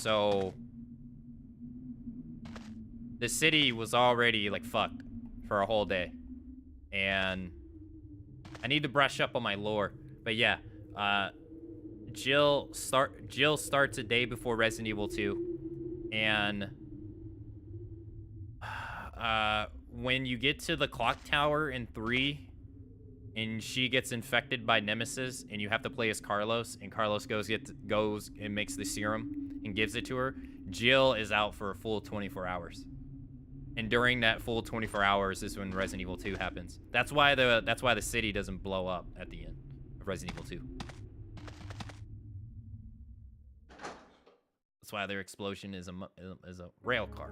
So the city was already like fucked for a whole day, and I need to brush up on my lore. But yeah, Jill starts a day before Resident Evil 2, and when you get to the clock tower in 3, and she gets infected by Nemesis, and you have to play as Carlos, and Carlos goes and makes the serum and gives it to her, Jill is out for a full 24 hours. And during that full 24 hours is when Resident Evil 2 happens. That's why the city doesn't blow up at the end of Resident Evil 2. That's why their explosion is a rail car.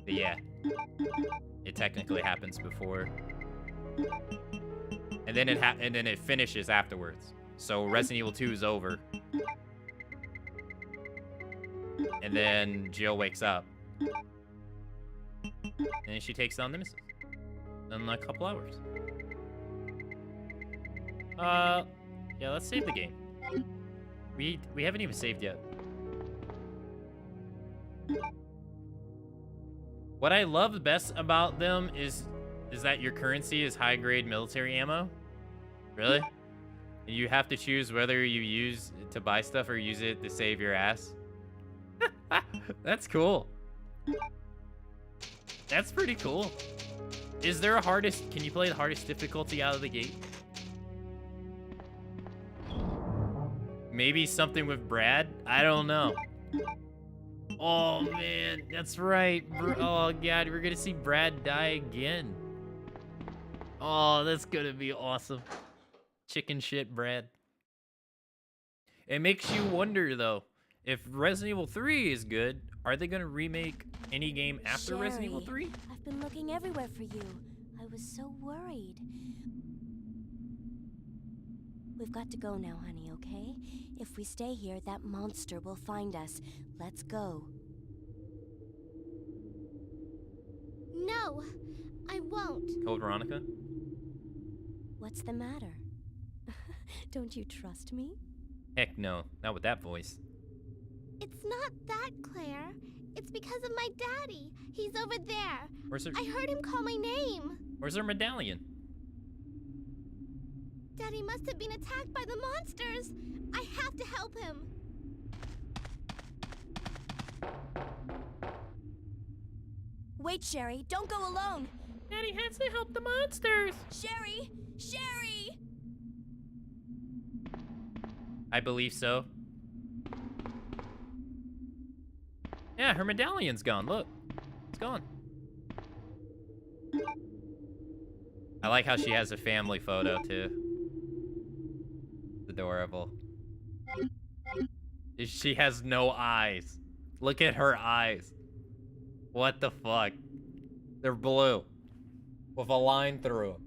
But yeah, it technically happens before, and then it finishes afterwards. So Resident Evil 2 is over, and then Jill wakes up, and she takes down Nemesis in a couple hours. Yeah, let's save the game. We haven't even saved yet. What I love best about them is that your currency is high-grade military ammo. Really? And you have to choose whether you use it to buy stuff or use it to save your ass. That's cool. That's pretty cool. Is there a hardest? Can you play the hardest difficulty out of the gate? Maybe something with Brad? I don't know. Oh man, that's right. Oh god, we're gonna see Brad die again. Oh, that's gonna be awesome. Chicken shit Brad. It makes you wonder though, if Resident Evil 3 is good, are they gonna remake any game after Resident Evil 3? I've been looking everywhere for you. I was so worried. We've got to go now, honey, okay? If we stay here, that monster will find us. Let's go. No, I won't. Code Veronica? What's the matter? Don't you trust me? Heck no, not with that voice. It's not that, Claire. It's because of my daddy. He's over there. Where's her? I heard him call my name. Where's her medallion? Daddy must have been attacked by the monsters. I have to help him. Wait, Sherry, don't go alone. Daddy has to help the monsters. Sherry! Sherry! I believe so. Yeah, her medallion's gone. Look, it's gone. I like how she has a family photo too. It's adorable. She has no eyes. Look at her eyes. What the fuck? They're blue with a line through them.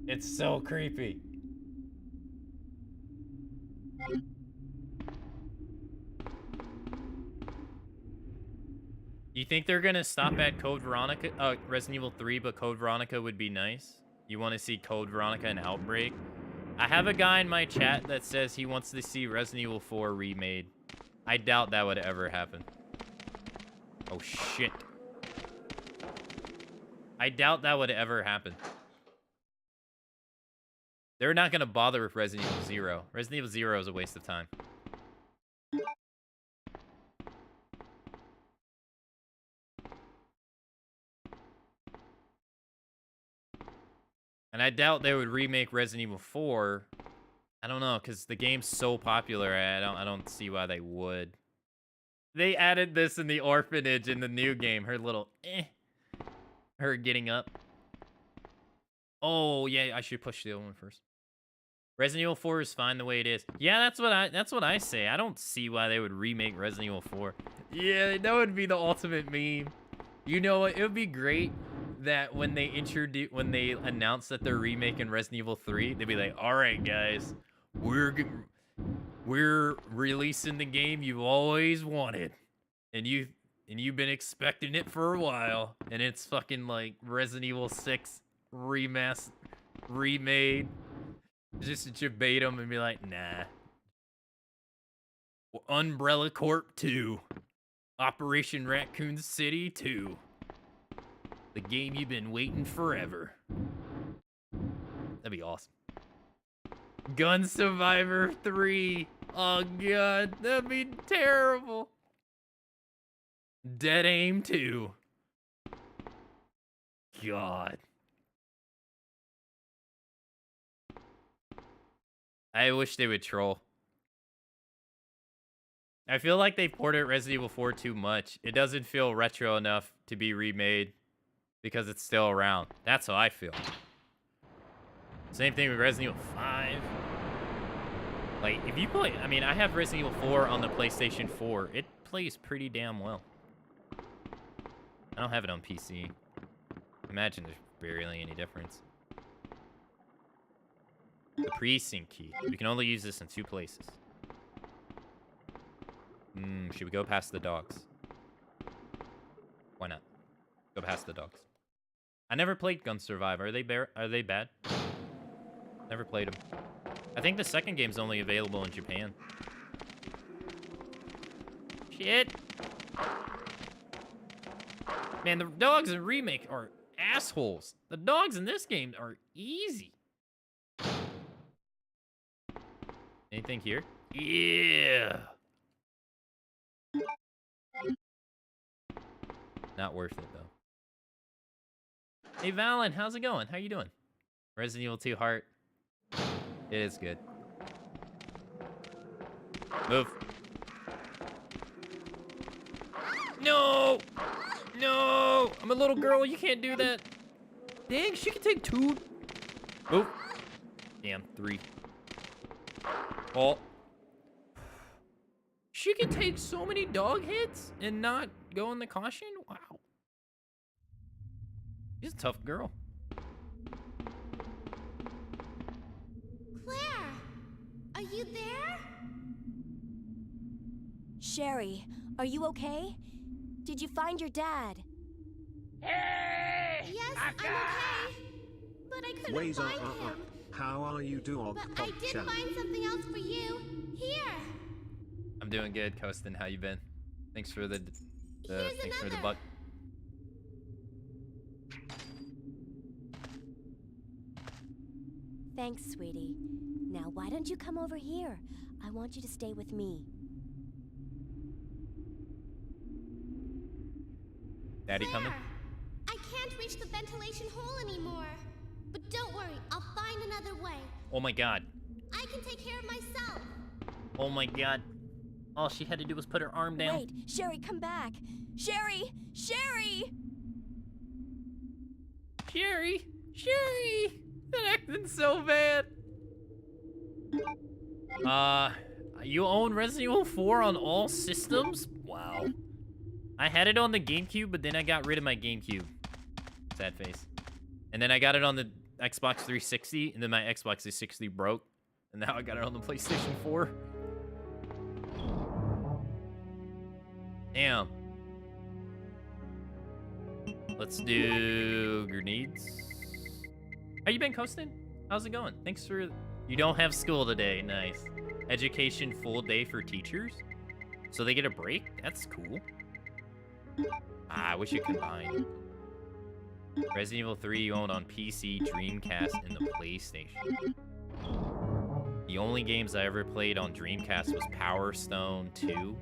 It's so creepy. You think they're gonna stop at Code Veronica, Resident Evil 3, but Code Veronica would be nice? You want to see Code Veronica and Outbreak? I have a guy in my chat that says he wants to see Resident Evil 4 remade. I doubt that would ever happen. Oh shit. I doubt that would ever happen. They're not gonna bother with Resident Evil 0. Resident Evil 0 is a waste of time. And I doubt they would remake Resident Evil 4. I don't know, because the game's so popular, I don't see why they would. They added this in the orphanage in the new game. Her little her getting up. Oh yeah, I should push the other one first. Resident Evil 4 is fine the way it is. Yeah, that's what I say. I don't see why they would remake Resident Evil 4. Yeah, that would be the ultimate meme. You know what? It would be great that when they announce that they're remaking Resident Evil 3, they'd be like, "All right, guys, we're releasing the game you've always wanted, and and you've been expecting it for a while, and it's fucking like Resident Evil 6 remade. Just to debate them and be like, nah. Umbrella Corp 2. Operation Raccoon City 2. The game you've been waiting forever. That'd be awesome. Gun Survivor 3. Oh god, that'd be terrible. Dead Aim 2. God. I wish they would troll. I feel like they ported Resident Evil 4 too much. It doesn't feel retro enough to be remade because it's still around. That's how I feel. Same thing with Resident Evil 5. Like, if you play... I mean, I have Resident Evil 4 on the PlayStation 4. It plays pretty damn well. I don't have it on PC. Imagine there's barely any difference. The precinct key. We can only use this in 2 places. Should we go past the dogs? Why not? Go past the dogs. I never played Gun Survivor. Are they bad? Never played them. I think the second game's only available in Japan. Shit. Man, the dogs in Remake are assholes. The dogs in this game are easy. Anything here? Yeah. Not worth it, though. Hey, Valen, how's it going? How you doing? Resident Evil 2 Heart. It is good. Move. No! No! I'm a little girl. You can't do that. Dang, she can take 2. Move. Damn, 3. Oh. She can take so many dog hits and not go in the caution? Wow. She's a tough girl. Claire, are you there? Sherry, are you okay? Did you find your dad? Yes, I'm okay. But I couldn't find him. How are you, dog? But I did find something else for you. Here. I'm doing good, Kostin. How you been? Thanks for the thanks for the buck. Thanks, sweetie. Now, why don't you come over here? I want you to stay with me. Daddy coming? Claire, I can't reach the ventilation hole anymore. But don't worry, I'll find another way. Oh my god. I can take care of myself. Oh my god. All she had to do was put her arm down. Wait, Sherry, come back. Sherry! Sherry! Sherry! Sherry! That acting so bad. You own Resident Evil 4 on all systems? Wow. I had it on the GameCube, but then I got rid of my GameCube. Sad face. And then I got it on the Xbox 360, and then my Xbox 360 broke. And now I got it on the PlayStation 4. Damn. Let's do grenades. How you been, Kostin? How's it going? Thanks for... You don't have school today. Nice. Education full day for teachers? So they get a break? That's cool. I wish it combined. Resident Evil 3 you owned on PC, Dreamcast, and the PlayStation. The only games I ever played on Dreamcast was Power Stone 2,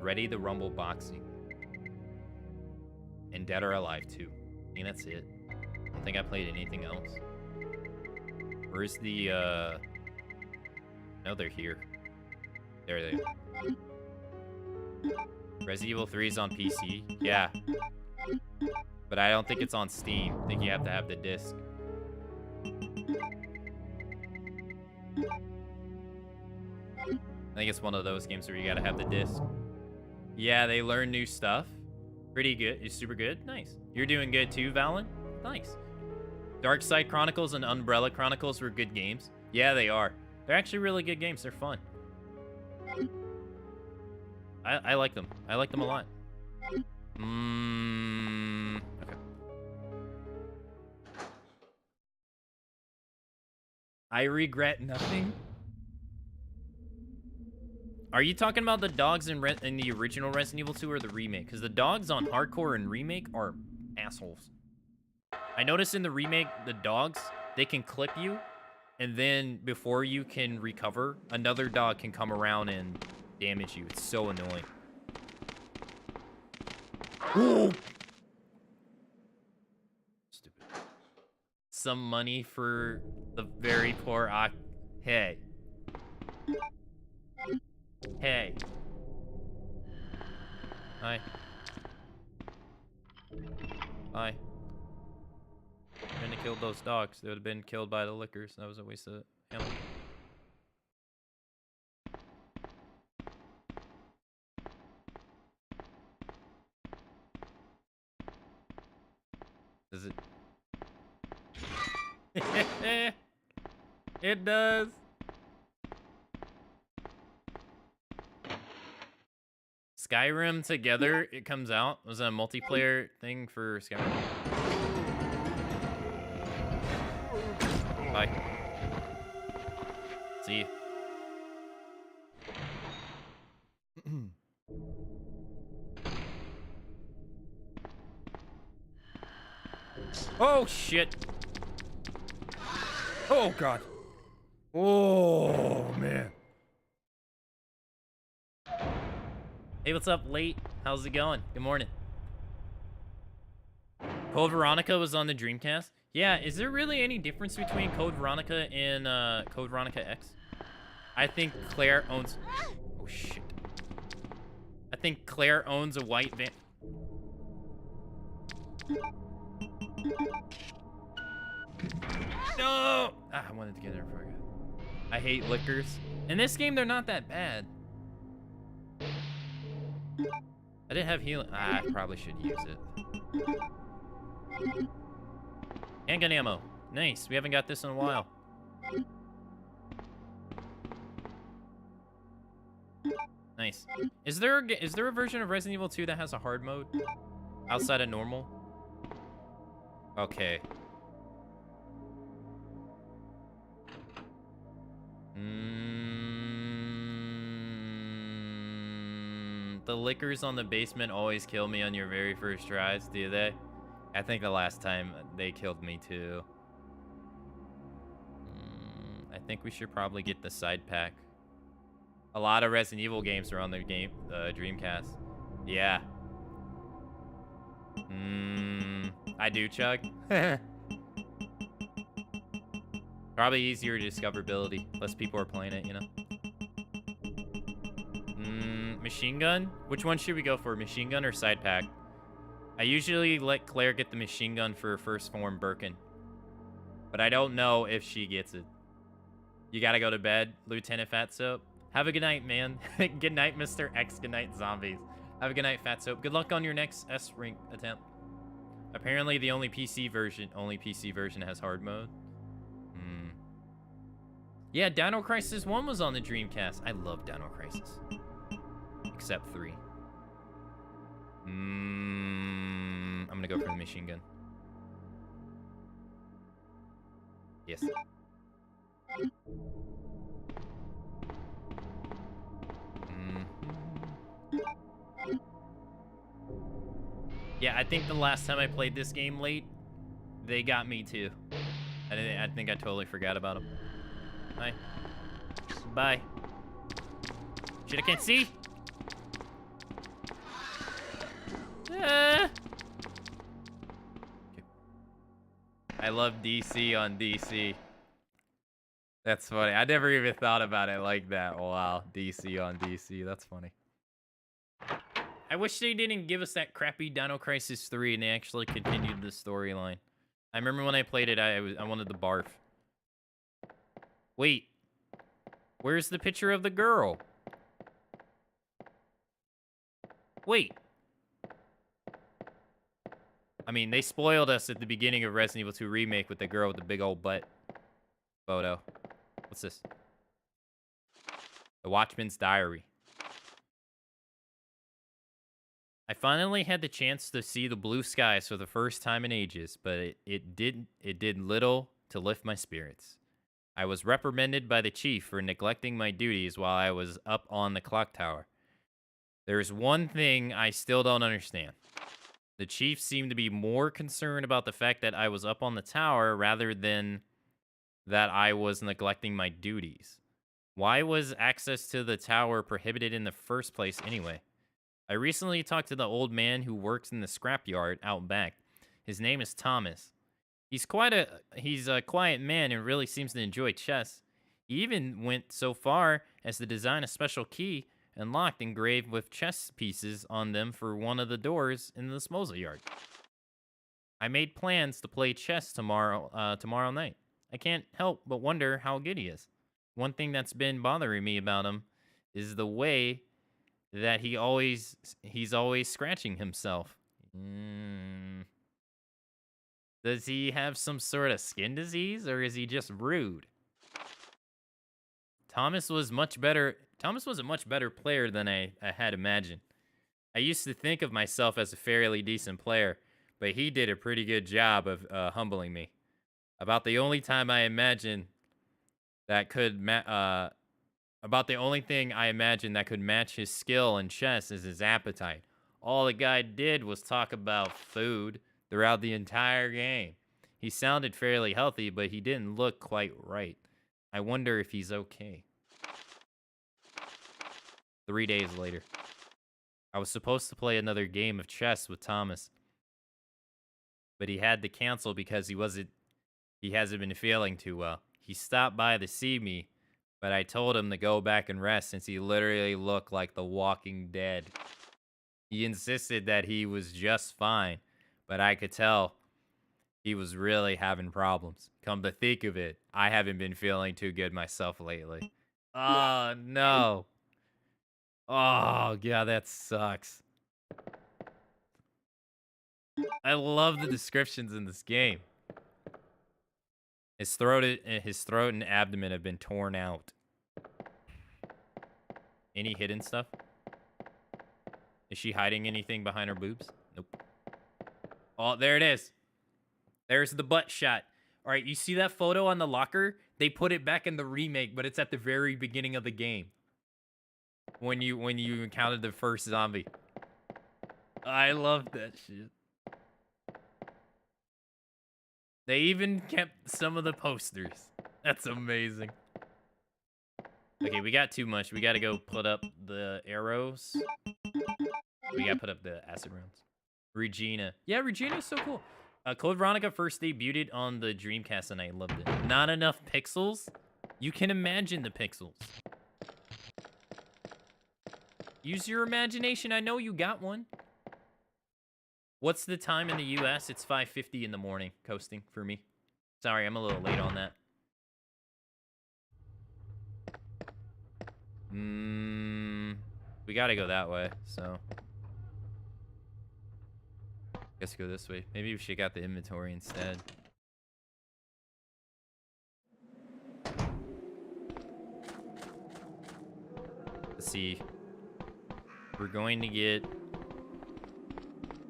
Ready the Rumble Boxing, and Dead or Alive 2. I think that's it. I don't think I played anything else. Where's the, No, they're here. There they are. Resident Evil 3 is on PC. Yeah. But I don't think it's on Steam. I think you have to have the disc. I think it's one of those games where you gotta have the disc. Yeah, they learn new stuff. Pretty good. It's super good. Nice. You're doing good too, Valen. Nice. Dark Side Chronicles and Umbrella Chronicles were good games. Yeah, they are. They're actually really good games. They're fun. I like them. I like them a lot. Okay. I regret nothing. Are you talking about the dogs in the original Resident Evil 2 or the remake? Because the dogs on Hardcore and remake are assholes. I noticed in the remake, the dogs, they can clip you, and then before you can recover, another dog can come around and damage you. It's so annoying. Ooh. Stupid. Some money for the very poor. Hey. Hey. Hi. Hi. Shouldn't have killed those dogs. They would have been killed by the lickers. That was a waste of ammo. Does it? It does. Skyrim Together, it comes out. It was a multiplayer thing for Skyrim. Bye. See you. Oh, shit. Oh, God. Oh, man. Hey, what's up, Late? How's it going? Good morning. Code Veronica was on the Dreamcast. Yeah, is there really any difference between Code Veronica and Code Veronica X? I think Claire owns... Oh, shit. I think Claire owns a white van... No! Ah, I wanted to get there before I got... I hate lickers. In this game, they're not that bad. I didn't have healing. I probably should use it. Handgun ammo. Nice. We haven't got this in a while. Nice. Is there a version of Resident Evil 2 that has a hard mode outside of normal? Okay. The lickers on the basement always kill me on your very first tries, do they? I think the last time they killed me too. I think we should probably get the side pack. A lot of Resident Evil games are on the Dreamcast. Yeah. I do, Chug. Probably easier discoverability. Less people are playing it, you know? Machine gun? Which one should we go for? Machine gun or side pack? I usually let Claire get the machine gun for first form Birkin. But I don't know if she gets it. You gotta go to bed, Lieutenant Fatsoap. Have a good night, man. Good night, Mr. X. Good night, zombies. Have a good night, Fatsoap. Good luck on your next S rank attempt. Apparently the only PC version has hard mode. Yeah, Dino Crisis 1 was on the Dreamcast. I love Dino Crisis. Except 3. I'm gonna go for the machine gun. Yes. Yeah, I think the last time I played this game late, they got me too. I think I totally forgot about them. Bye. Bye. Shit, I can't see. I love DC on DC. That's funny. I never even thought about it like that. Wow, DC on DC. That's funny. I wish they didn't give us that crappy Dino Crisis 3 and they actually continued the storyline. I remember when I played it, I wanted to barf. Wait. Where's the picture of the girl? Wait. I mean, they spoiled us at the beginning of Resident Evil 2 Remake with the girl with the big old butt photo. What's this? The Watchman's Diary. I finally had the chance to see the blue skies for the first time in ages, but it did little to lift my spirits. I was reprimanded by the chief for neglecting my duties while I was up on the clock tower. There's one thing I still don't understand. The chief seemed to be more concerned about the fact that I was up on the tower rather than that I was neglecting my duties. Why was access to the tower prohibited in the first place anyway? I recently talked to the old man who works in the scrapyard out back. His name is Thomas. He's a quiet man and really seems to enjoy chess. He even went so far as to design a special key and locked engraved with chess pieces on them for one of the doors in the disposal yard. I made plans to play chess tomorrow night. I can't help but wonder how good he is. One thing that's been bothering me about him is the way that he's always scratching himself. Does he have some sort of skin disease, or is he just rude? Thomas was a much better player than I had imagined. I used to think of myself as a fairly decent player, but he did a pretty good job of humbling me. About the only thing I imagined that could match his skill in chess is his appetite. All the guy did was talk about food throughout the entire game. He sounded fairly healthy, but he didn't look quite right. I wonder if he's okay. 3 days later. I was supposed to play another game of chess with Thomas, but he had to cancel because he hasn't been feeling too well. He stopped by to see me, but I told him to go back and rest since he literally looked like the Walking Dead. He insisted that he was just fine, but I could tell he was really having problems. Come to think of it, I haven't been feeling too good myself lately. Oh, no. Oh, God, that sucks. I love the descriptions in this game. His throat and abdomen have been torn out. Any hidden stuff? Is she hiding anything behind her boobs? Nope. Oh, there it is. There's the butt shot. All right, you see that photo on the locker? They put it back in the remake, but it's at the very beginning of the game. When you encountered the first zombie. I love that shit. They even kept some of the posters. That's amazing. Okay, we got too much. We got to go put up the arrows. We got to put up the acid rounds. Regina. Yeah, Regina's so cool. Code Veronica first debuted on the Dreamcast and I loved it. Not enough pixels? You can imagine the pixels. Use your imagination. I know you got one. What's the time in the US? It's 5:50 in the morning, coasting for me. Sorry, I'm a little late on that. We gotta go that way, so. Guess go this way. Maybe we should get the inventory instead. Let's see. We're going to get...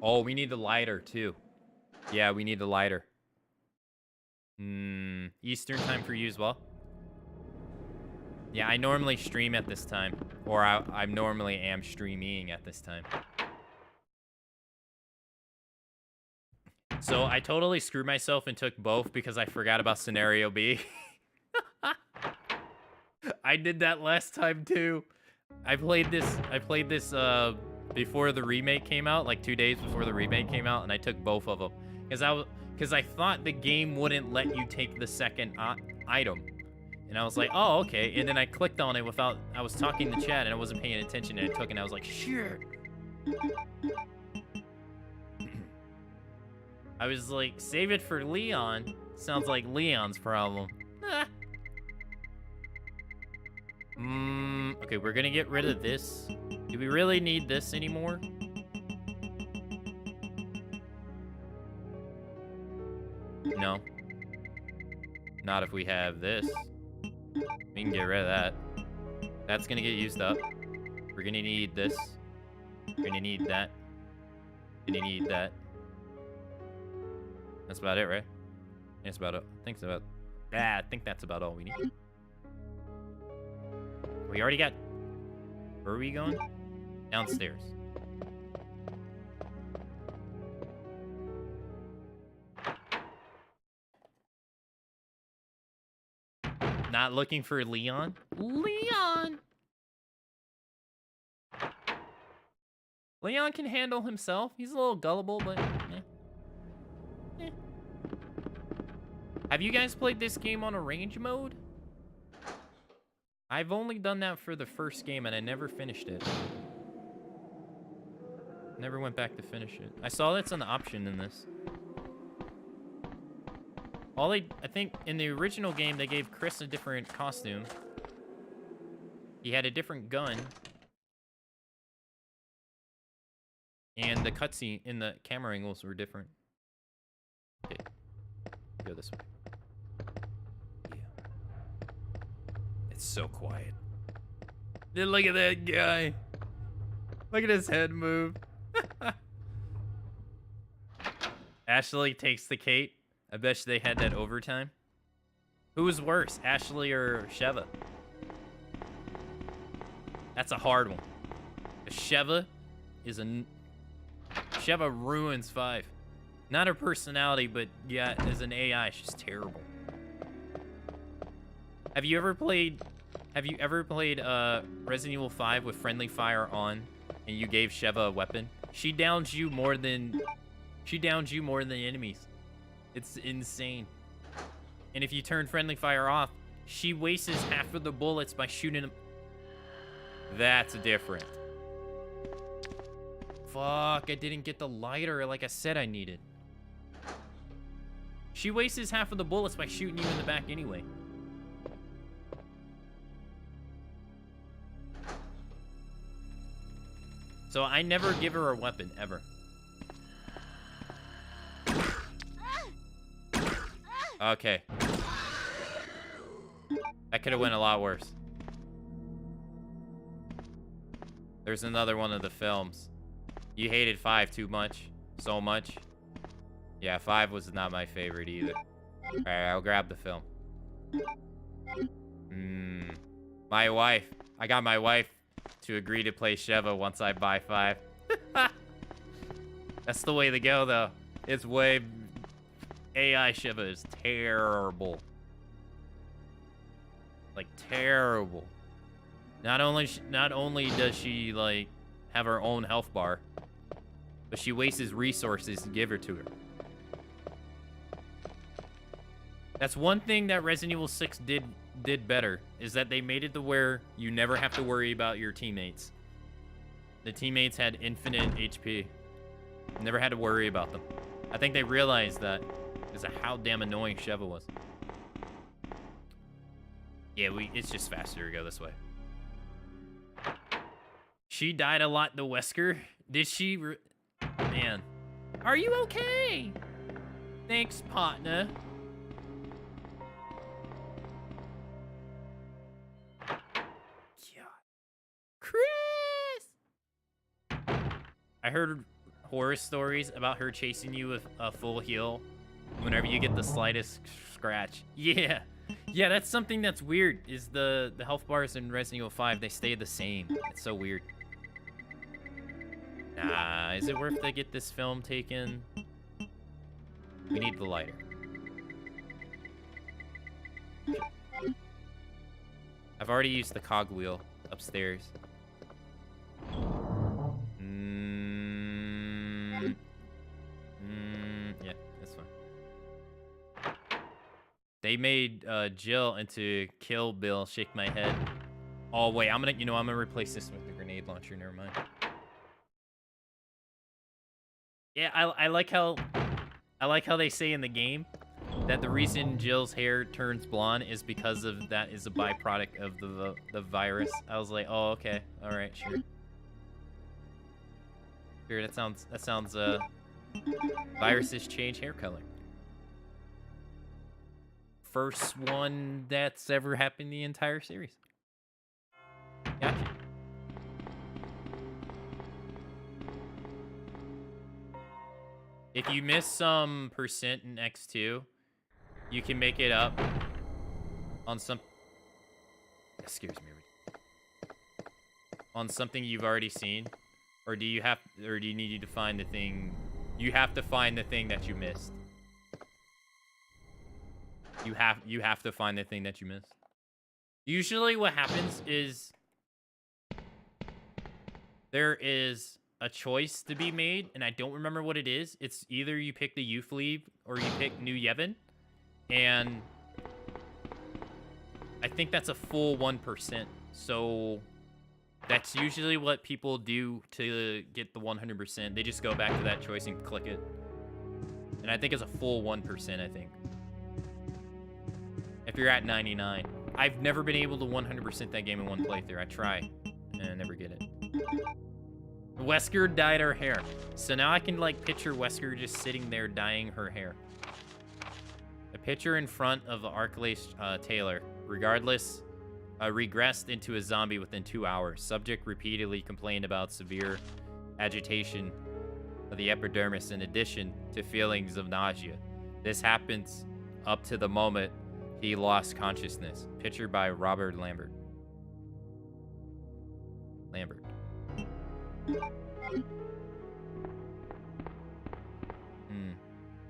Oh, we need the lighter, too. Yeah, we need the lighter. Eastern time for you as well? Yeah, I normally stream at this time. Or I normally am streaming at this time. So I totally screwed myself and took both because I forgot about Scenario B. I did that last time, too. I played this before the remake came out, like 2 days before the remake came out, and I took both of them because I thought the game wouldn't let you take the second item, and I was like, oh, okay, and then I clicked on it without. I was talking to chat and I wasn't paying attention, and I took it, and I was like, shit. I was like, save it for Leon. Sounds like Leon's problem. Okay, we're gonna get rid of this. Do we really need this anymore? No. Not if we have this. We can get rid of that. That's gonna get used up. We're gonna need this. We're gonna need that. gonna need that. That's about it, right? That's about it. I think that's about all we need. We already got... Where are we going? Downstairs. Not looking for Leon? Leon! Leon can handle himself. He's a little gullible, but eh. Have you guys played this game on arrange mode? I've only done that for the first game, and I never finished it. Never went back to finish it. I saw that's an option in this. I think in the original game, they gave Chris a different costume. He had a different gun. And the cutscene in the camera angles were different. Okay. Go this way. Yeah. It's so quiet. Then look at that guy. Look at his head move. Ashley takes the Kate. I bet they had that overtime. Who was worse, Ashley or Sheva? That's a hard one. Sheva ruins 5. Not her personality, but yeah, as an AI, she's terrible. Have you ever played Resident Evil 5 with friendly fire on and you gave Sheva a weapon? She downs you more than the enemies. It's insane. And if you turn friendly fire off, she wastes half of the bullets by shooting them. That's different. Fuck, I didn't get the lighter like I said I needed. She wastes half of the bullets by shooting you in the back anyway. So I never give her a weapon, ever. Okay. That could have went a lot worse. There's another one of the films. You hated 5 too much. So much. Yeah, 5 was not my favorite either. Alright, I'll grab the film. My wife. I got my wife to agree to play Sheva once I buy 5. That's the way to go, though. It's way... AI Sheva is terrible. Like, terrible. Not only does she, like, have her own health bar, but she wastes resources to give her to her. That's one thing that Resident Evil 6 did better, is that they made it to where you never have to worry about your teammates. The teammates had infinite HP. Never had to worry about them. I think they realized that because of how damn annoying Sheva was. Yeah, it's just faster to go this way. She died a lot to Wesker. Did she? Man. Are you okay? Thanks, partner. God. Chris! I heard horror stories about her chasing you with a full heal whenever you get the slightest scratch. Yeah. Yeah, that's something that's weird, is the health bars in Resident Evil 5, they stay the same. It's so weird. Nah, is it worth to get this film taken? We need the lighter. I've already used the cogwheel upstairs. Yeah, that's fine. They made Jill into Kill Bill. Shake my head. Oh wait, I'm gonna replace this with the grenade launcher. Never mind. Yeah, I like how they say in the game that the reason Jill's hair turns blonde is because of that is a byproduct of the virus. I was like, oh okay, all right, sure. Sure, that sounds viruses change hair color. First one that's ever happened in the entire series. Gotcha. If you miss some percent in X2, you can make it up on some... That scares me. On something you've already seen. Or do you need to find the thing... You have to find the thing that you missed. You have to find the thing that you missed. Usually what happens is there is a choice to be made, and I don't remember what it is. It's either you pick the youth league or you pick New Yevon, and I think that's a full 1%. So that's usually what people do to get the 100%. They just go back to that choice and click it. And I think it's a full 1%, I think. If you're at 99. I've never been able to 100% that game in one playthrough. I try, and I never get it. Wesker dyed her hair. So now I can, like, picture Wesker just sitting there dyeing her hair. The picture in front of Archelaus Taylor. Regardless, regressed into a zombie within 2 hours. Subject repeatedly complained about severe agitation of the epidermis in addition to feelings of nausea. This happens up to the moment he lost consciousness. Pictured by Robert Lambert.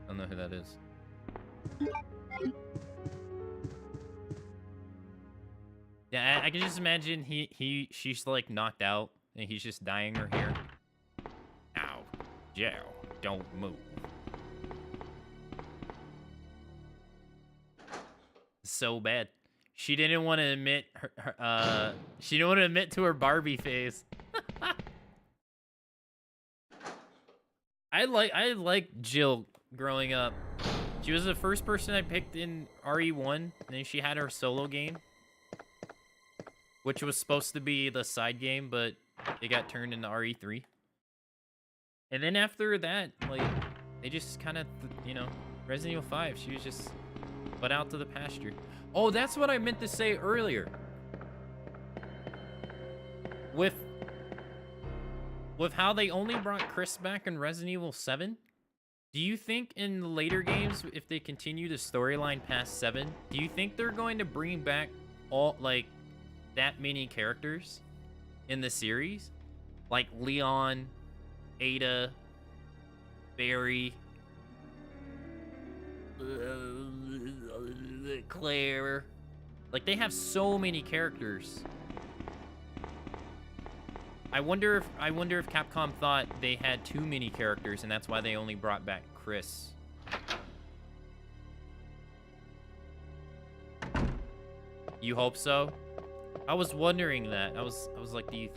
Don't know who that is. Yeah, I can just imagine she's like knocked out and he's just dyeing her hair. Ow. Joe, don't move. So bad. She didn't want to admit she didn't want to admit to her Barbie phase. I like Jill growing up. She was the first person I picked in RE1, and then she had her solo game, which was supposed to be the side game, but it got turned into RE3. And then after that, like, they just kind of, you know, Resident Evil 5, she was just put out to the pasture. Oh, that's what I meant to say earlier. With how they only brought Chris back in Resident Evil 7, do you think in the later games, if they continue the storyline past 7, do you think they're going to bring back all, like, that many characters in the series? Like Leon, Ada, Barry, Claire. Like, they have so many characters. I wonder if Capcom thought they had too many characters and that's why they only brought back Chris. You hope so? I was wondering that. I was like, do you...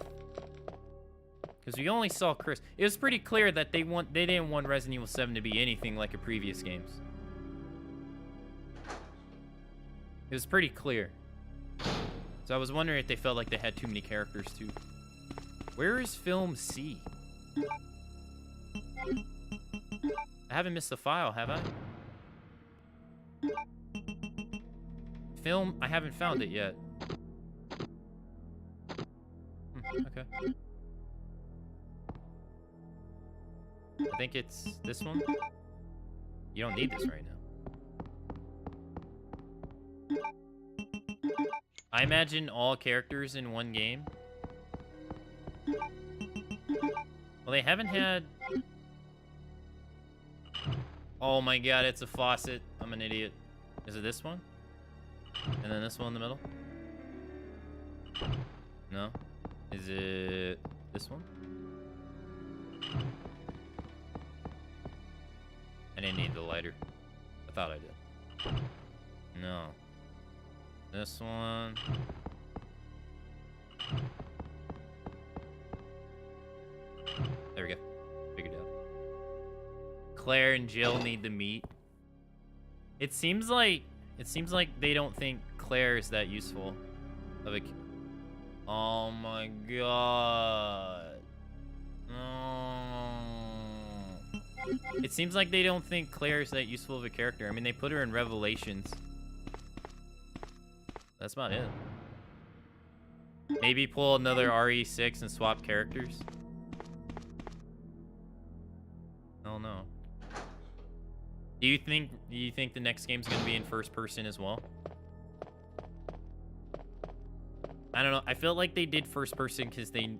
Because we only saw Chris. It was pretty clear that they didn't want Resident Evil 7 to be anything like the previous games. It was pretty clear. So I was wondering if they felt like they had too many characters too. Where is film C? I haven't missed the file, have I? Film, I haven't found it yet. Okay. I think it's this one. You don't need this right now. I imagine all characters in one game. Well, they haven't had... Oh my god, it's a faucet. I'm an idiot. Is it this one? And then this one in the middle? No? Is it this one? I didn't need the lighter. I thought I did. No. This one. There we go. Figured it out. Claire and Jill need to meet. It seems like they don't think Claire is that useful. Oh my god. No. It seems like they don't think Claire is that useful of a character. I mean, they put her in Revelations. That's about it. Maybe pull another RE6 and swap characters. Oh no. Do you think the next game's gonna be in first person as well? I don't know. I felt like they did first person because they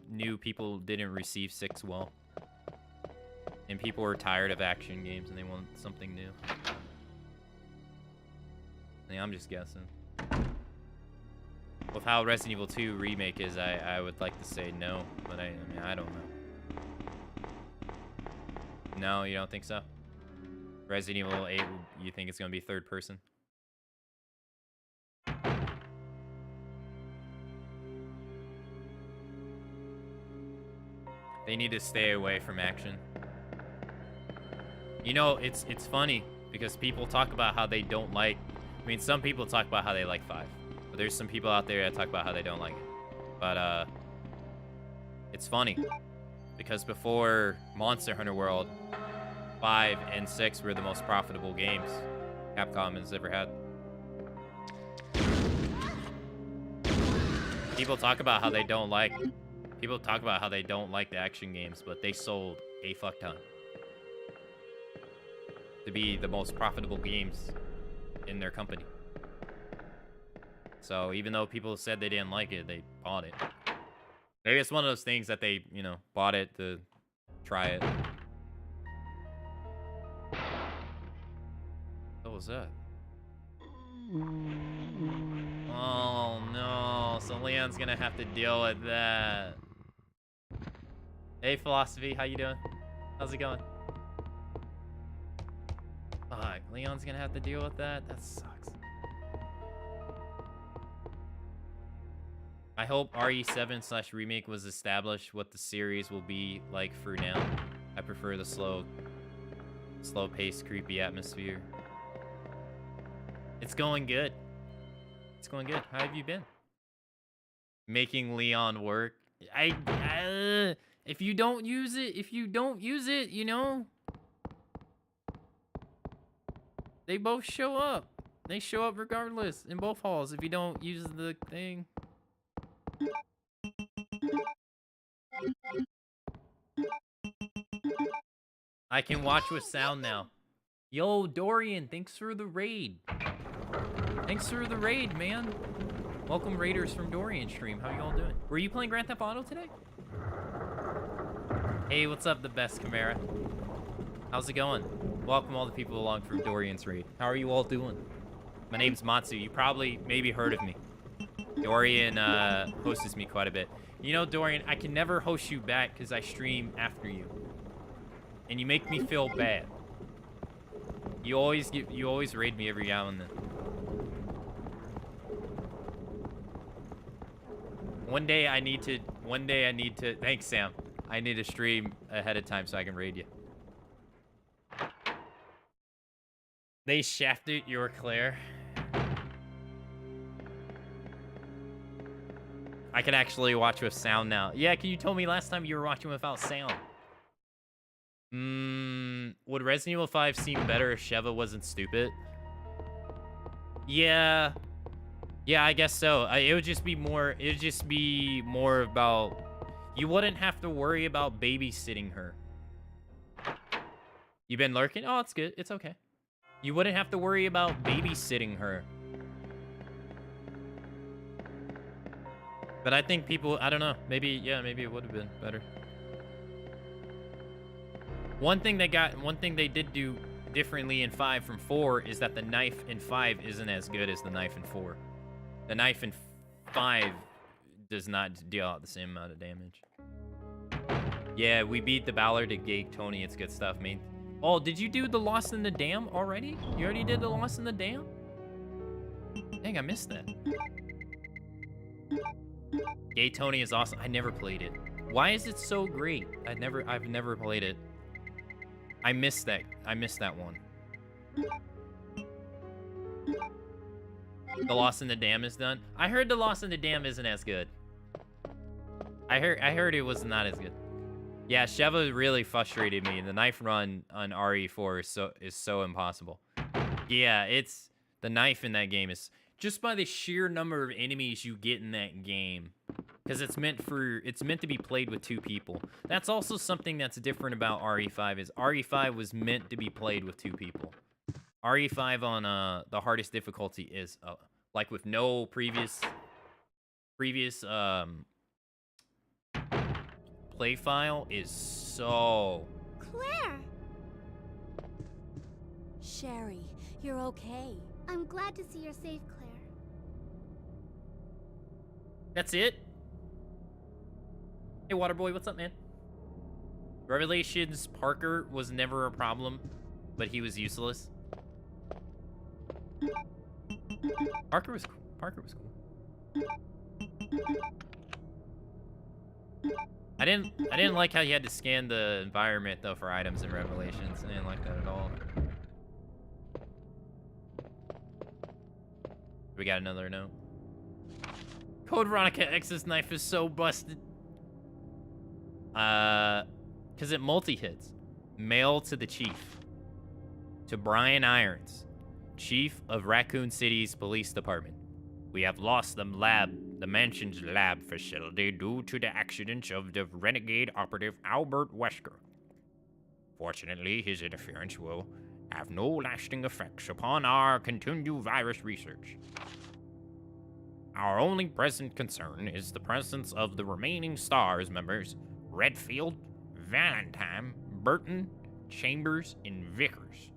knew people didn't receive 6 well. And people were tired of action games and they want something new. Yeah, I'm just guessing. With how Resident Evil 2 remake is, I would like to say no, but I mean, I don't know. No, you don't think so? Resident Evil 8, you think it's gonna be third person? They need to stay away from action. You know, it's funny because people talk about how they don't like. I mean, some people talk about how they like 5, but there's some people out there that talk about how they don't like it. But it's funny because before Monster Hunter World, 5 and 6 were the most profitable games Capcom has ever had. People talk about how they don't like. People talk about how they don't like the action games, but they sold a fuck ton to be the most profitable games in their company. So even though people said they didn't like it, they bought it. Maybe it's one of those things that they, you know, bought it to try it. What was that? Oh no, so Leon's gonna have to deal with that. Hey Philosophy, how you doing? How's it going? Fuck, Leon's gonna have to deal with that? That sucks. I hope RE7/remake was established what the series will be like for now. I prefer the slow-paced, creepy atmosphere. It's going good. It's going good. How have you been? Making Leon work. If you don't use it, you know, they both show up. They show up regardless in both halls if you don't use the thing. I can watch with sound now. Yo, Dorian, thanks for the raid. Thanks for the raid, man. Welcome raiders from Dorian stream. How you all doing? Were you playing Grand Theft Auto today? Hey, what's up, the best Chimera? How's it going? Welcome all the people along from Dorian's raid. How are you all doing? My name's Matsu. You probably maybe heard of me. Dorian hosts me quite a bit. You know, Dorian, I can never host you back because I stream after you. And you make me feel bad. You always raid me every now and then. One day I need to, thanks Sam. I need to stream ahead of time so I can raid you. They shafted your Claire. I can actually watch with sound now. Yeah, you told me last time you were watching without sound. Would Resident Evil 5 seem better if Sheva wasn't stupid? Yeah. Yeah, I guess so. It would just be more about, you wouldn't have to worry about babysitting her. You been lurking? Oh, it's good. It's okay. You wouldn't have to worry about babysitting her. But I think people, I don't know. Maybe it would have been better. One thing they did do differently in 5 from 4 is that the knife in 5 isn't as good as the knife in 4. The knife in 5 does not deal out the same amount of damage. Yeah, we beat the Ballard to Gate Tony. It's good stuff, man. Oh, did you do the Lost in the Dam already? You already did the Lost in the Dam? Dang, I missed that. Gate Tony is awesome. I never played it. Why is it so great? I've never played it. I missed that one. The Lost in the Dam is done. I heard the Lost in the Dam isn't as good. I heard it was not as good. Yeah, Sheva really frustrated me. The knife run on RE4 is so impossible. Yeah, it's the knife in that game is just by the sheer number of enemies you get in that game. because it's meant to be played with 2 people. That's also something that's different about RE5 is RE5 was meant to be played with 2 people. RE5 on the hardest difficulty is like with no previous play file is so. Claire! Sherry, you're okay. I'm glad to see you're safe, Claire. That's it? Hey, Waterboy, what's up, man? Revelations, Parker was never a problem, but he was useless. Parker was cool. I didn't like how you had to scan the environment though for items in Revelations. I didn't like that at all. We got another note. Code Veronica X's knife is so busted. Cause it multi-hits. Mail to the chief. To Brian Irons, Chief of Raccoon City's police department. We have lost the mansion's lab facility due to the accidents of the renegade operative Albert Wesker. Fortunately, his interference will have no lasting effects upon our continued virus research. Our only present concern is the presence of the remaining STARS members, Redfield, Valentine, Burton, Chambers, and Vickers.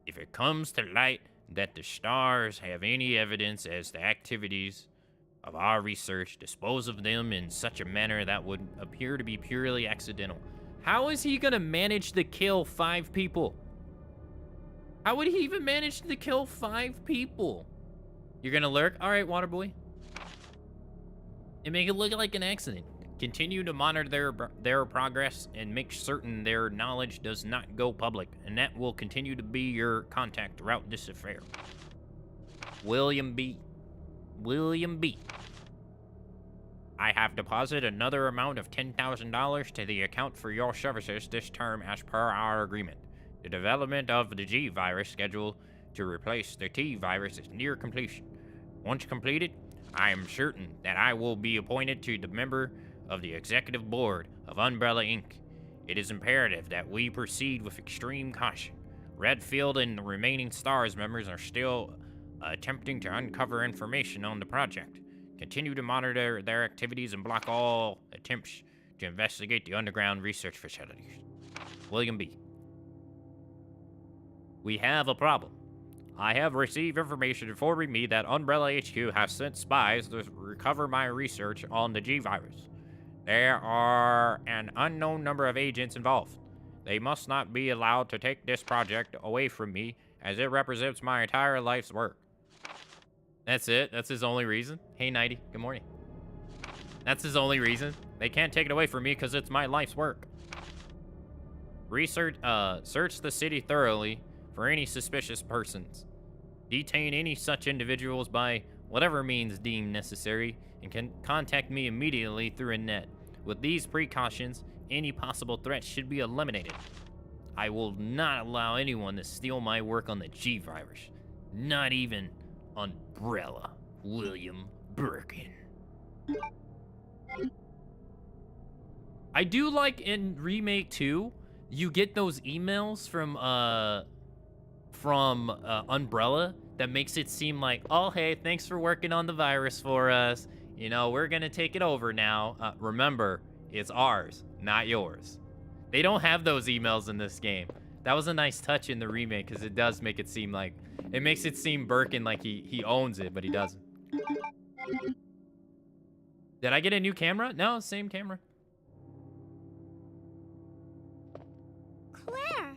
If it comes to light that the STARS have any evidence as to activities of our research, dispose of them in such a manner that would appear to be purely accidental. How is he gonna manage to kill 5 people? How would he even manage to kill 5 people? You're gonna lurk? All right, Waterboy. And make it look like an accident. Continue to monitor their progress and make certain their knowledge does not go public, and that will continue to be your contact throughout this affair. William B. William B. I have deposited another amount of $10,000 to the account for your services this term as per our agreement. The development of the G virus schedule to replace the T virus is near completion. Once completed, I am certain that I will be appointed to the member of the executive board of Umbrella Inc. It is imperative that we proceed with extreme caution. Redfield and the remaining STARS members are still attempting to uncover information on the project. Continue to monitor their activities and block all attempts to investigate the underground research facilities. William B. We have a problem. I have received information informing me that Umbrella HQ has sent spies to recover my research on the G virus. There are an unknown number of agents involved. They must not be allowed to take this project away from me, as it represents my entire life's work. That's it? That's his only reason? Hey, Nighty, good morning. That's his only reason? They can't take it away from me because it's my life's work. Search the city thoroughly for any suspicious persons. Detain any such individuals by whatever means deemed necessary, and can contact me immediately through a net. With these precautions, any possible threats should be eliminated. I will not allow anyone to steal my work on the G virus. Not even Umbrella. William Birkin. I do like in Remake 2, you get those emails from Umbrella that makes it seem like, oh, hey, thanks for working on the virus for us. You know, we're gonna take it over now. Remember, it's ours, not yours. They don't have those emails in this game. That was a nice touch in the remake, because it does make it seem like, it makes it seem Birkin like he owns it, but he doesn't. Did I get a new camera? No, same camera. Claire!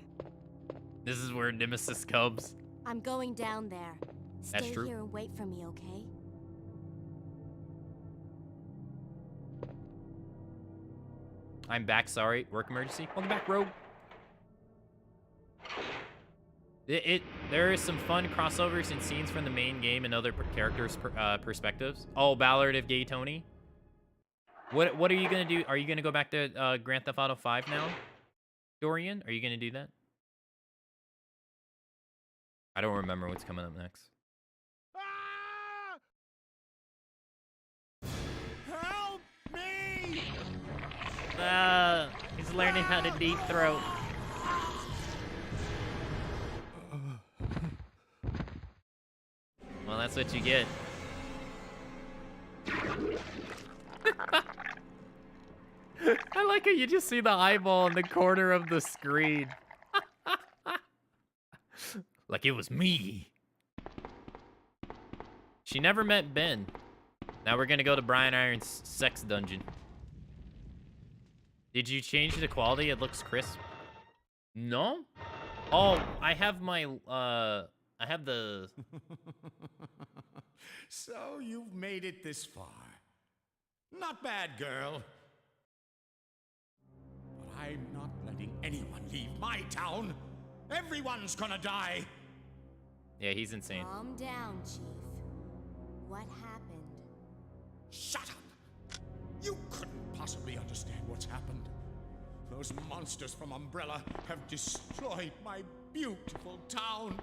This is where Nemesis comes. I'm going down there. That's Stay true. here and wait for me, okay? I'm back, sorry. Work emergency. Welcome back, Rogue. There is some fun crossovers and scenes from the main game and other characters' perspectives. Oh, Ballard of Gay Tony. What are you gonna do? Are you gonna go back to Grand Theft Auto 5 now, Dorian? Are you gonna do that? I don't remember what's coming up next. Help! He's learning how to deep throat. Well, that's what you get. I like how you just see the eyeball in the corner of the screen. Like it was me. She never met Ben. Now we're gonna go to Brian Iron's sex dungeon. Did you change the quality? It looks crisp. No? Oh, I have my, I have the... So you've made it this far. Not bad, girl. But I'm not letting anyone leave my town. Everyone's gonna die. Yeah, he's insane. Calm down, Chief. What happened? Shut up! You couldn't possibly understand what's happened. Those monsters from Umbrella have destroyed my beautiful town.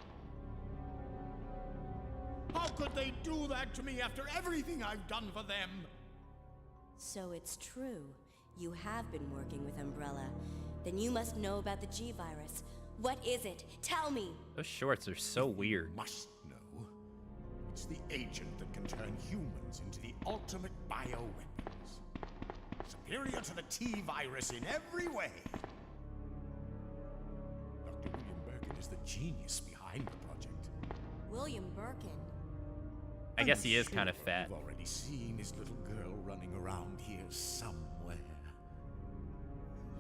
How could they do that to me after everything I've done for them? So it's true. You have been working with Umbrella. Then you must know about the G-Virus. What is it? Tell me! Those shorts are so weird. You must know. It's the agent that can turn humans into the ultimate bioweapons. Superior to the T-Virus in every way. Dr. William Birkin is the genius behind the project. William Birkin. I guess he is I'm kind of sure fat. You've already seen his little girl running around here somewhere.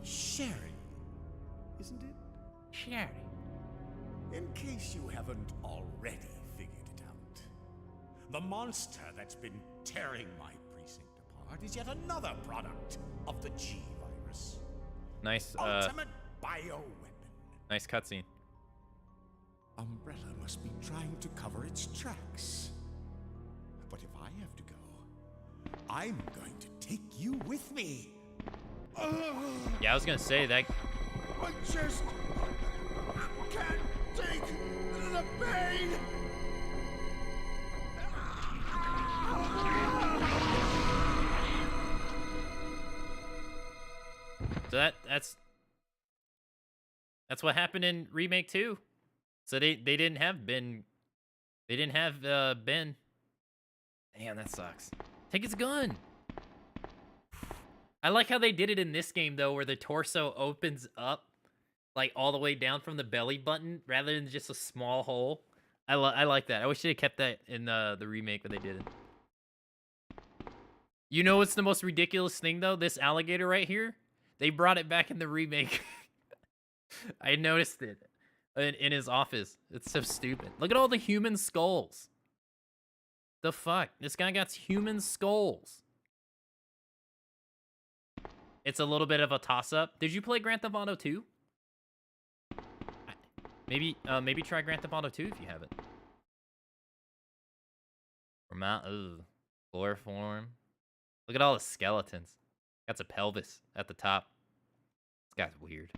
Sherry, isn't it? Sherry. In case you haven't already figured it out, the monster that's been tearing my precinct apart is yet another product of the G-Virus. Nice, Ultimate bioweapon. nice cutscene. Umbrella must be trying to cover its tracks. But if I have to go, I'm going to take you with me. Yeah, I was gonna say that. I just can't take the pain. So that's what happened in Remake 2. So they didn't have Ben. They didn't have Ben. Damn, that sucks. Take his gun. I like how they did it in this game though, where the torso opens up like all the way down from the belly button rather than just a small hole. I like that. I wish they had kept that in the remake, but they didn't. You know what's the most ridiculous thing though? This alligator right here. They brought it back in the remake. I noticed it in his office. It's so stupid. Look at all the human skulls. The fuck? This guy got human skulls. It's a little bit of a toss-up. Did you play Grand Theft Auto 2? Maybe try Grand Theft Auto 2 if you haven't. Chloroform. Look at all the skeletons. Got a pelvis at the top. This guy's weird.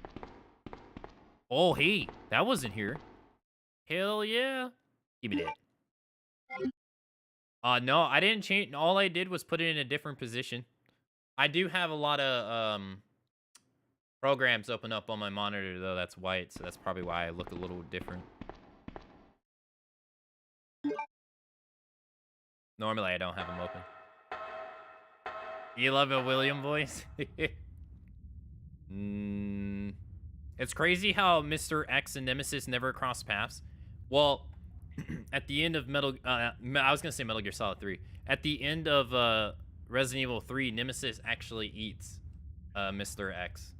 Oh, hey, that wasn't here. Hell yeah. Give me that. No, I didn't change. All I did was put it in a different position. I do have a lot of programs open up on my monitor, though. That's white, so that's probably why I look a little different. Normally, I don't have them open. You love a William voice? It's crazy how Mr. X and Nemesis never cross paths. Well, at the end of I was gonna say Metal Gear Solid 3. At the end of Resident Evil 3, Nemesis actually eats Mr. X.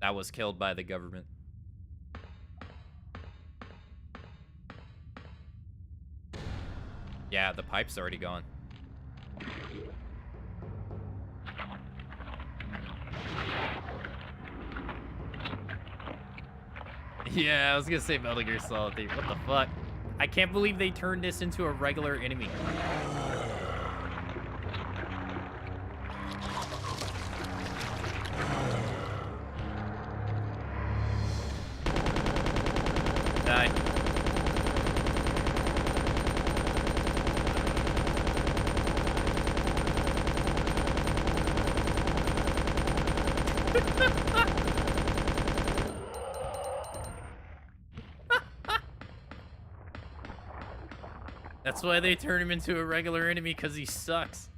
That was killed by the government. Yeah, the pipe's already gone. Yeah, I was gonna say Metal Gear Solid 3. What the fuck? I can't believe they turned this into a regular enemy. Die. That's why they turn him into a regular enemy, because he sucks.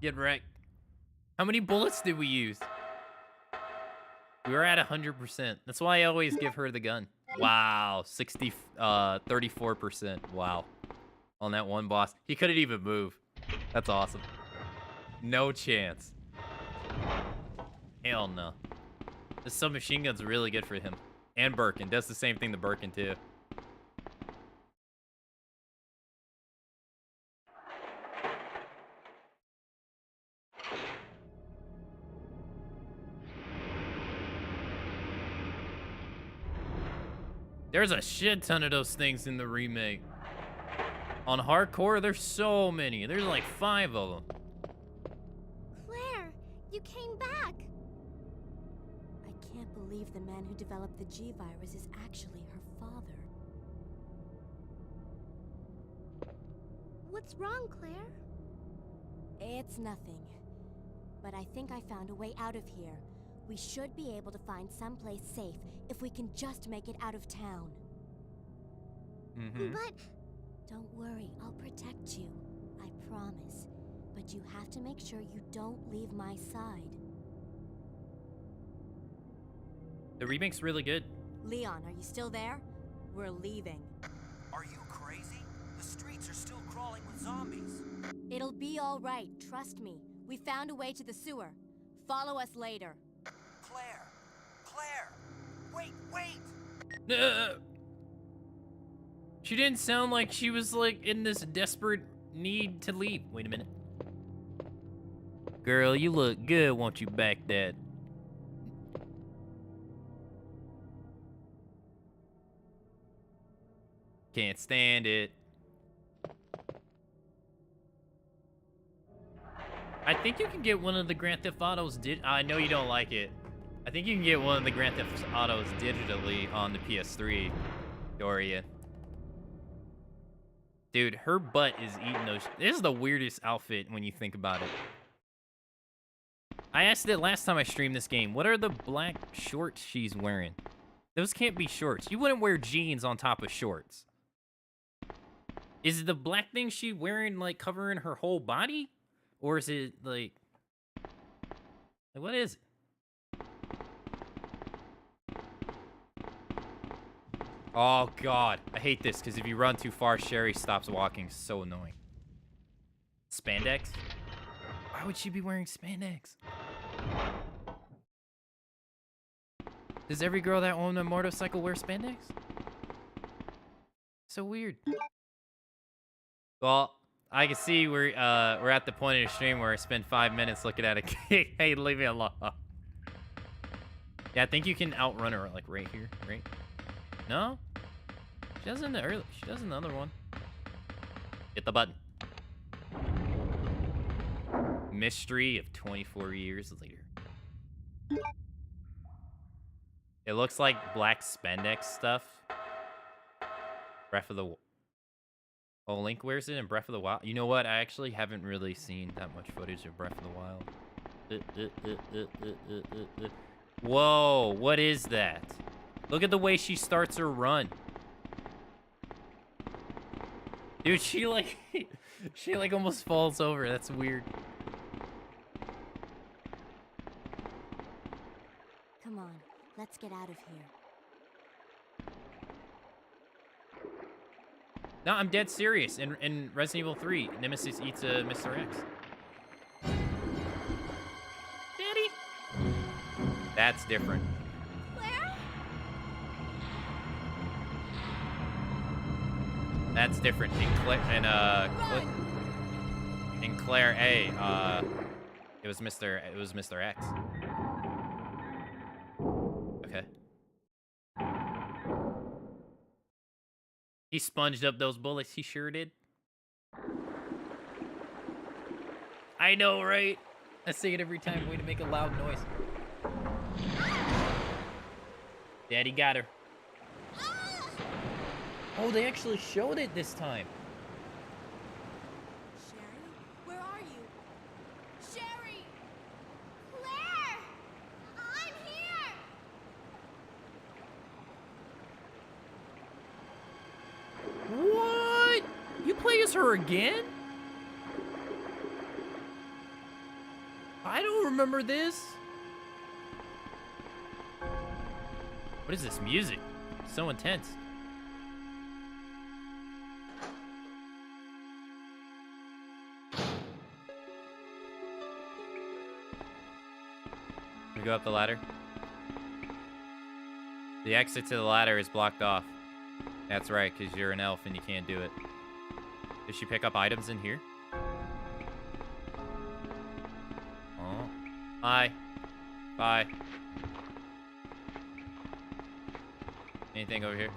Get wrecked. How many bullets did we use? We were at 100%. That's why I always give her the gun. Wow, 34%. Wow. On that one boss. He couldn't even move. That's awesome. No chance. Hell no. This submachine gun's really good for him. And Birkin. Does the same thing to Birkin, too. There's a shit ton of those things in the remake. On hardcore, there's so many. There's like 5 of them. Claire, you came back. I can't believe the man who developed the G-Virus is actually her father. What's wrong, Claire? It's nothing. But I think I found a way out of here. We should be able to find someplace safe if we can just make it out of town. Mm-hmm. But Don't worry, I'll protect you. I promise. But you have to make sure you don't leave my side. The remake's really good. Leon, are you still there? We're leaving. Are you crazy? The streets are still crawling with zombies. It'll be all right, trust me. We found a way to the sewer. Follow us later. Claire! Claire! Wait, wait! She didn't sound like she was like in this desperate need to leave. Wait a minute. Girl, you look good, won't you back that? Can't stand it. I think you can get one of the Grand Theft Autos I know you don't like it. I think you can get one of the Grand Theft Autos digitally on the PS3, Doria. Dude, her butt is eating those. This is the weirdest outfit when you think about it. I asked it last time I streamed this game. What are the black shorts she's wearing? Those can't be shorts. You wouldn't wear jeans on top of shorts. Is the black thing she wearing like covering her whole body? Or is it like what is it? Oh god, I hate this because if you run too far, Sherry stops walking. So annoying. Spandex? Why would she be wearing spandex? Does every girl that owns a motorcycle wear spandex? So weird. Well, I can see we're at the point in the stream where I spend 5 minutes looking at a cake. Hey, leave me alone. Yeah, I think you can outrun her like right here, right? No? She does in the early. She does in the other one. Hit the button. Mystery of 24 years later. It looks like black spandex stuff. Breath of the... Oh, Link wears it in Breath of the Wild. You know what? I actually haven't really seen that much footage of Breath of the Wild. Whoa, what is that? Look at the way she starts her run. Dude, she like almost falls over. That's weird. Come on, let's get out of here. No, I'm dead serious. In Resident Evil 3, Nemesis eats a Mr. X. Daddy? That's different. Claire? That's different. In Claire A, it was Mr. X. Okay. He sponged up those bullets. He sure did. I know, right? I say it every time. Way to make a loud noise. Daddy got her. Oh, they actually showed it this time. Sherry, where are you? was her again? I don't remember this. What is this music? So intense. We go up the ladder. The exit to the ladder is blocked off. That's right, because you're an elf and you can't do it. Did she pick up items in here? Oh. Hi. Bye. Anything over here?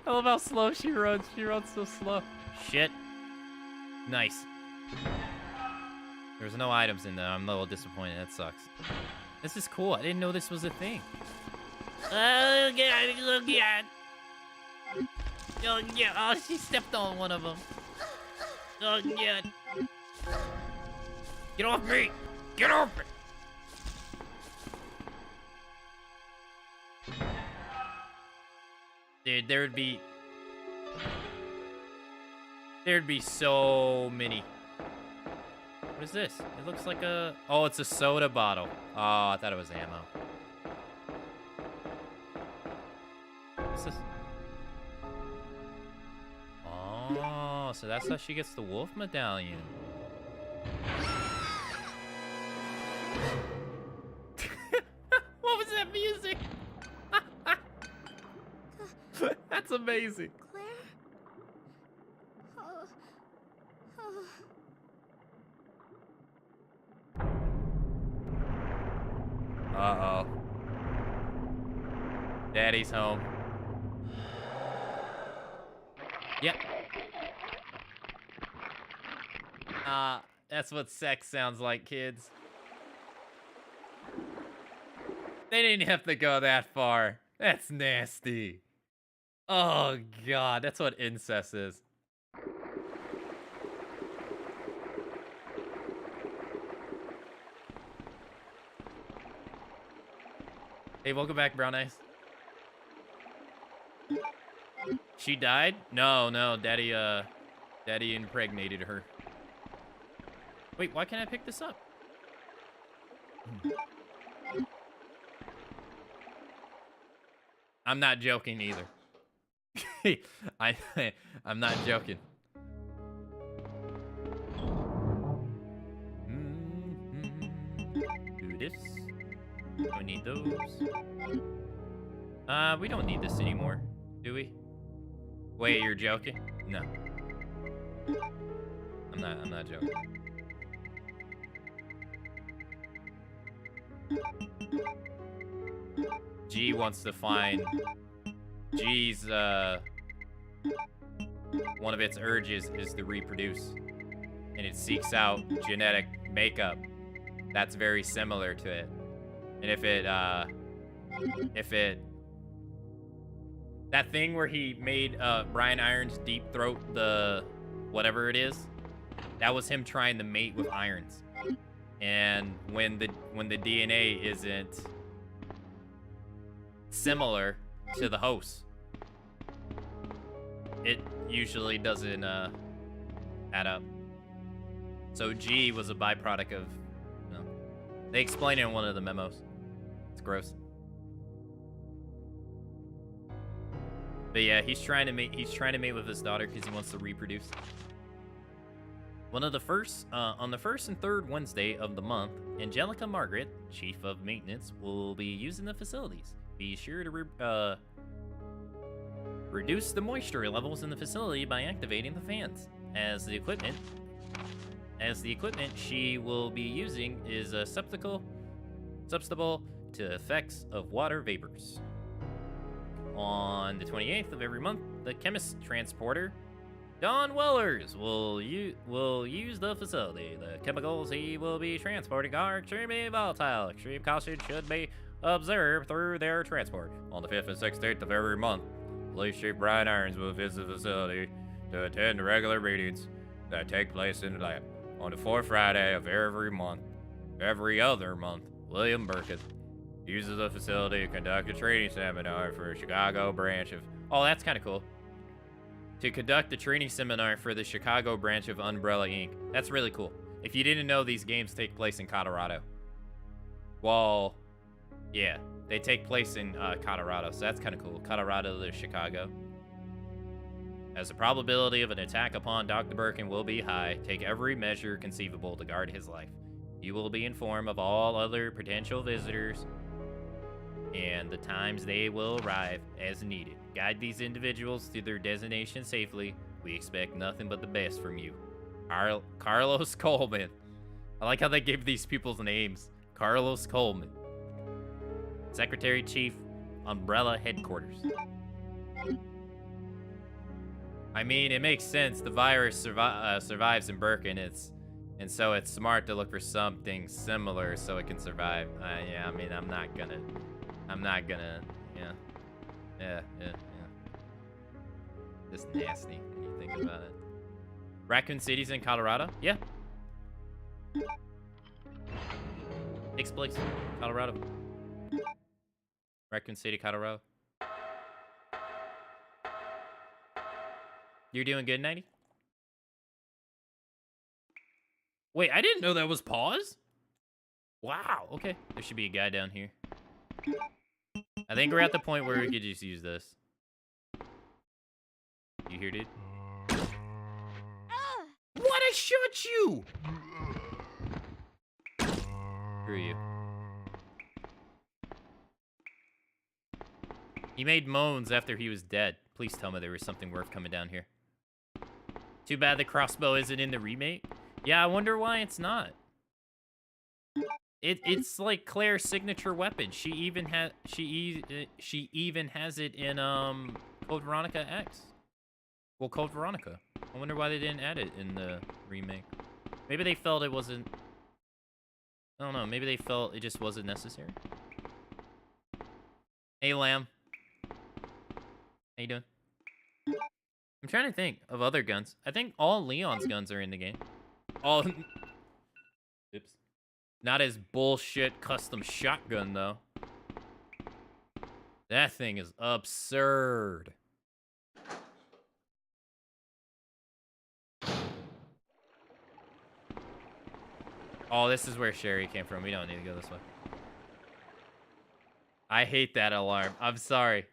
I love how slow she runs. She runs so slow. Shit. Nice. There's no items in there. I'm a little disappointed. That sucks. This is cool. I didn't know this was a thing. Oh, God. Oh, God. Oh, yeah. Oh, she stepped on one of them. Oh, God. Get off me. Get off me. Dude, there'd be so many. What is this? It looks like a... Oh, it's a soda bottle. Oh, I thought it was ammo. What's this? Oh, so that's how she gets the wolf medallion. What was that music? That's amazing. Claire? Oh. Oh. Uh-oh. Daddy's home. Yep. That's what sex sounds like, kids. They didn't have to go that far. That's nasty. Oh, God. That's what incest is. Hey, welcome back, Brown Eyes. She died? No, Daddy impregnated her. Wait, why can't I pick this up? I'm not joking either. I'm not joking. Do this. We need those. We don't need this anymore, do we? Wait, you're joking? No. I'm not joking. G wants to find... G's, one of its urges is to reproduce. And it seeks out genetic makeup that's very similar to it. And if it... That thing where he made, Brian Irons deep throat the... whatever it is, that was him trying to mate with Irons. And when the DNA isn't similar to the host, it usually doesn't add up. So G was a byproduct of, you know, they explain it in one of the memos. It's gross. But yeah, he's trying to mate with his daughter because he wants to reproduce. One of the first, on the first and third Wednesday of the month, Angelica Margaret, Chief of Maintenance, will be using the facilities. Be sure to reduce the moisture levels in the facility by activating the fans. As the equipment she will be using is susceptible to effects of water vapors. On the 28th of every month, the chemist transporter, Don Wellers, will use the facility. The chemicals he will be transporting are extremely volatile. Extreme caution should be observed through their transport. On the 5th and 16th of every month, Police Chief Brian Irons will visit the facility to attend regular meetings that take place in the lab. On the 4th Friday of every other month, William Burkett uses the facility to conduct a training seminar for the Chicago branch of... Oh, that's kind of cool. to conduct a training seminar for the Chicago branch of Umbrella Inc. That's really cool. If you didn't know, these games take place in Colorado. Well, yeah, they take place in Colorado, so that's kind of cool. Colorado to Chicago. As the probability of an attack upon Dr. Birkin will be high, take every measure conceivable to guard his life. You will be informed of all other potential visitors and the times they will arrive as needed. Guide these individuals to their destination safely. We expect nothing but the best from you. Carlos Coleman. I like how they gave these people's names. Carlos Coleman. Secretary Chief, Umbrella Headquarters. I mean, it makes sense. The virus survives in Birkin, and so it's smart to look for something similar so it can survive. Yeah, I mean, I'm not gonna, yeah. Just nasty when you think about it. Raccoon City's in Colorado? Yeah. Takes place in Colorado. Raccoon City, Colorado. You're doing good, 90? Wait, I didn't know that was pause? Wow, okay. There should be a guy down here. I think we're at the point where we could just use this. You hear, dude? What? I shot you! Screw you. He made moans after he was dead. Please tell me there was something worth coming down here. Too bad the crossbow isn't in the remake. Yeah, I wonder why it's not. It's like Claire's signature weapon. She even has it in Code Veronica X. Well, Code Veronica. I wonder why they didn't add it in the remake. Maybe they felt it wasn't. I don't know. Maybe they felt it just wasn't necessary. Hey, Lamb. How you doing? I'm trying to think of other guns. I think all Leon's guns are in the game. All. Oops. Not his bullshit custom shotgun, though. That thing is absurd. Oh, this is where Sherry came from. We don't need to go this way. I hate that alarm. I'm sorry.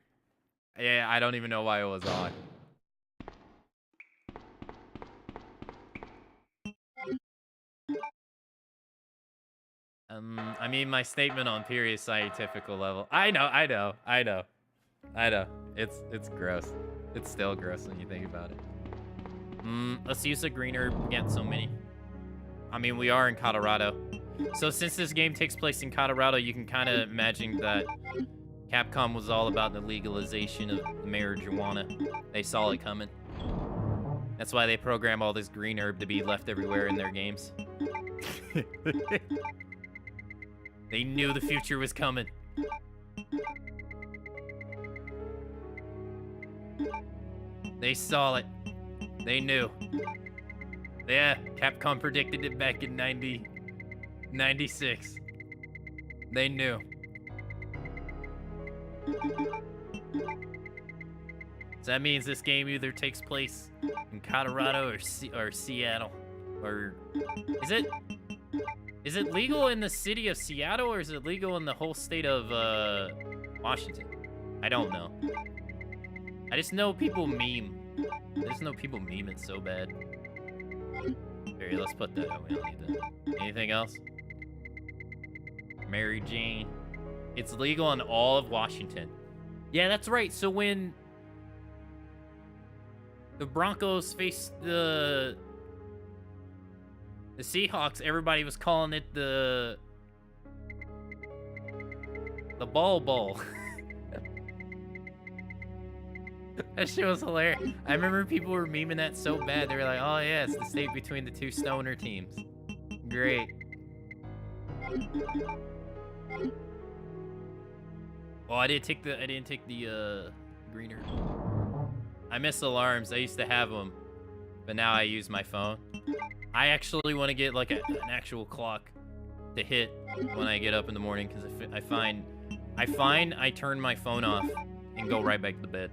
Yeah, I don't even know why it was on. I mean, my statement on period scientifical level. I know. It's gross. It's still gross when you think about it. Let's use the green herb. Get so many. I mean, we are in Colorado. So since this game takes place in Colorado, you can kind of imagine that Capcom was all about the legalization of marijuana. They saw it coming. That's why they program all this green herb to be left everywhere in their games. They knew the future was coming. They saw it. They knew. Yeah, Capcom predicted it back in 96. They knew. So that means this game either takes place in Colorado or Seattle. Or is it legal in the city of Seattle, or is it legal in the whole state of Washington? I don't know. I just know people meme. I just know people meme it so bad. Here, let's put that. We don't need that. Anything else? Mary Jane. It's legal in all of Washington. Yeah, that's right. So when the Broncos faced the Seahawks, everybody was calling it the Ball Bowl. That shit was hilarious. I remember people were memeing that so bad. They were like, "Oh yeah, it's the state between the two stoner teams." Great. Oh, I didn't take the greener. I miss alarms. I used to have them, but now I use my phone. I actually want to get like an actual clock to hit when I get up in the morning, because I find I turn my phone off and go right back to bed.